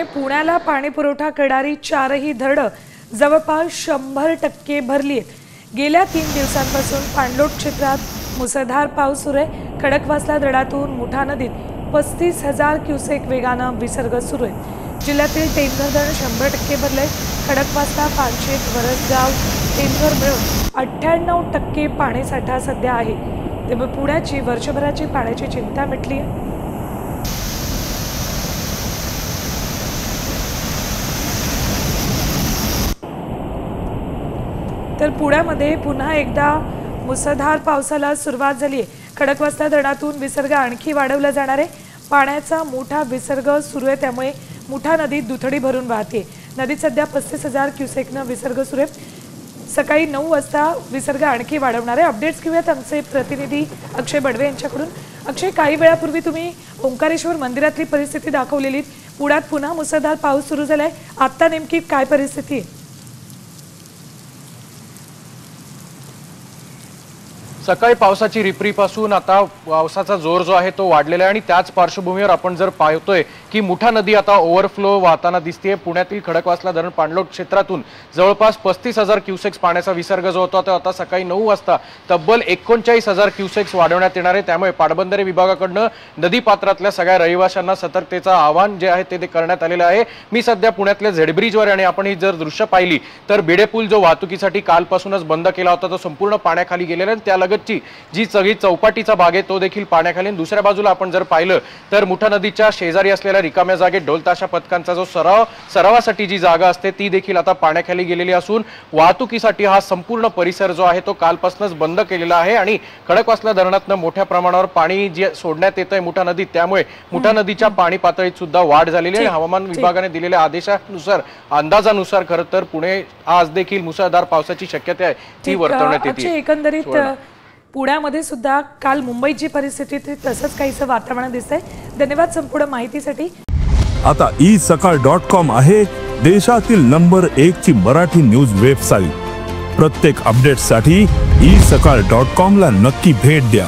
पुण्याला पाणी पुरवठा करणारी चारही धरणं जवळपास 100% भरली आहेत। गेल्या 3 दिवसांपासून पाणलोट क्षेत्रात मुसळधार पाऊस सुरू आहे। खडकवासला धरणातून मुठा नदीत 35,000 क्युसेक वेगानं विसर्ग सुरू आहे। जिल्ह्यातील टेमघर धरण 100% भरले। खडकवासला, पानशेत, वरसगाव, टेमघर मिळून 98% पाणीसाठा सध्या आहे। त्यामुळे पुण्याची वर्षभराची पाण्याची चिंता मिटली आहे। तर पुण्यामध्ये पुन्हा एकदा मुसळधार पावसाला सुरुवात झाली आहे। खडकवासला धरणातून विसर्ग आणखी वाढवला जाणार आहे। पाण्याचा मोठा विसर्ग सुरू आहे, त्यामुळे मुठा नदीत दुथडी भरून वाहते। नदीत सध्या 35,000 क्युसेकनं विसर्ग सुरू आहे। सकाळी 9 वाजता विसर्ग आणखी वाढवणार आहे। अपडेट्स घेऊयात आमचे प्रतिनिधी अक्षय बडवे यांच्याकडून। अक्षय, काही वेळापूर्वी तुम्ही ओंकारेश्वर मंदिरातली परिस्थिती दाखवलेली। पुण्यात पुन्हा मुसळधार पाऊस सुरू झालाय, आता नेमकी काय परिस्थिती आहे? सकाळी पावसाची रिपरीपासून आता पावसाचा जोर जो आहे तो वाढलेला आहे आणि त्याच पार्श्वभूमीवर आपण जर पाहतोय की मुठा नदी आता ओव्हरफ्लो वाहताना दिसतेय। पुण्यातील खडकवासला धरण पाणलोट क्षेत्रातून जवळपास 35,000 क्युसेक्स पाण्याचा विसर्ग जो होता तो आता सकाळी 9 वाजता तब्बल 39,000 क्युसेक्स वाढवण्यात येणार आहे। त्यामुळे पाटबंधारे विभागाकडून नदी पात्रातल्या सगळ्या रहिवाशांना सतर्कतेचं आवाहन जे आहे ते करण्यात आलेलं आहे। मी सध्या पुण्यातल्या झेडब्रिजवर आणि आपण ही जर दृश्य पाहिली तर बेडे पूल जो वाहतुकीसाठी कालपासूनच बंद केला होता तो संपूर्ण पाण्याखाली गेलेला आहे। त्या जी सगळी चौपाटीचा भाग आहे तो देखील पाण्याखाली। दुसऱ्या बाजूला आपण जर पाहिलं तर मुठा नदीच्या शेजारी असलेल्या रिकाम्या जागेत ढोलताशा पथकांचा जो सरावासाठी जी जागा असते ती देखील आता पाण्याखाली गेलेली असून वाहतुकीसाठी हा संपूर्ण परिसर जो आहे तो कालपासूनच बंद केलेला आहे। आणि खडकवासला धरणातून मोठ्या प्रमाणावर पाणी जे सोडण्यात येतंय मुठा नदीत, त्यामुळे मुठा नदीच्या पाणी पातळीत सुद्धा वाढ झालेली आहे। हवामान विभागाने दिलेल्या आदेशानुसार अंदाजानुसार खरं तर पुणे आज देखील मुसळधार पावसाची शक्यता आहे ती वर्तवण्यात येते। एकंदरीत पुण्यामध्ये सुद्धा काल मुंबईची परिस्थिती तसंच काहीसं वातावरण दिसतंय। धन्यवाद संपूर्ण माहितीसाठी। आता isakal.com आहे देशातील नंबर 1 ची मराठी न्यूज वेबसाईट। प्रत्येक अपडेटसाठी isakal.com ला नक्की भेट द्या।